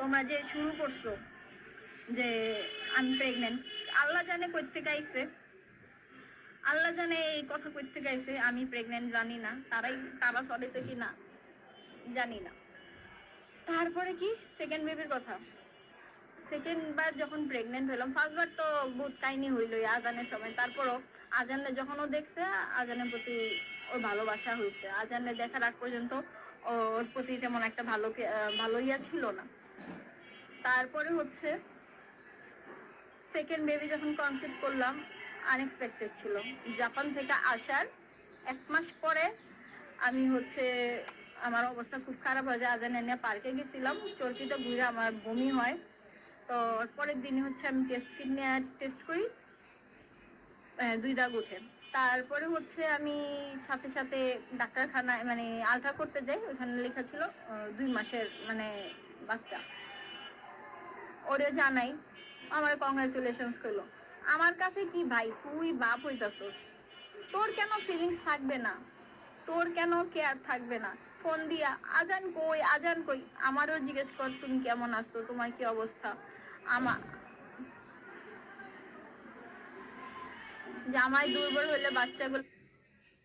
তোমরা যে শুরু করছো যে আমি প্রেগনেন্ট, আল্লাহ জানে কই থেকে আইছে, আল্লাহ জানে এই কথা কই থেকে আইছে। আমি প্রেগনেন্ট জানি না, তারা চলেছে কি না জানি না। তারপরে কি সেকেন্ড বেবির কথা, সেকেন্ড বার যখন প্রেগনেন্ট হলাম, ফার্স্ট বার তো বহুত কাহিনী হইলো আজানের সময়। তারপরও আজানে যখন ও দেখছে, আজানের প্রতি ওর ভালোবাসা হয়েছে। আজানে দেখার আগ পর্যন্ত ওর প্রতি তেমন একটা ভালো ইয়া ছিল না। তারপরে হচ্ছে সেকেন্ড বেবি যখন কনসিভ করলাম, আনএক্সপেক্টেড ছিল। জাপান থেকে আসার 1 মাস পরে আমি হচ্ছে আমার অবস্থা খুব খারাপ হয়ে যায়। আজান এনে পার্কে গেছিলাম, চরকিতে ঘুরে আমার বমি হয়। তো পরের দিনই হচ্ছে আমি কিডনি টেস্ট করি, 2 দাগ উঠে। তারপরে হচ্ছে আমি সাথে সাথে ডাক্তারখানায় মানে আলট্রা করতে যাই, ওখানে লেখা ছিল 2 মাসের মানে বাচ্চা। ওরে জানাই, আমার কংগ্রাচুলেশনস করলো। আমার কাছে কি ভাই, তুই বাপ হইতাছস, তোর কেন ফিলিংস থাকবে না, তোর কেন কেয়ার থাকবে না? ফোন দিয়া আজান কই, আজান কই, আমারও জিজ্ঞেস কর তুমি কেমন আছো, তোমার কি অবস্থা। আমার জামাই দুর্বল হলে বাচ্চাগুলো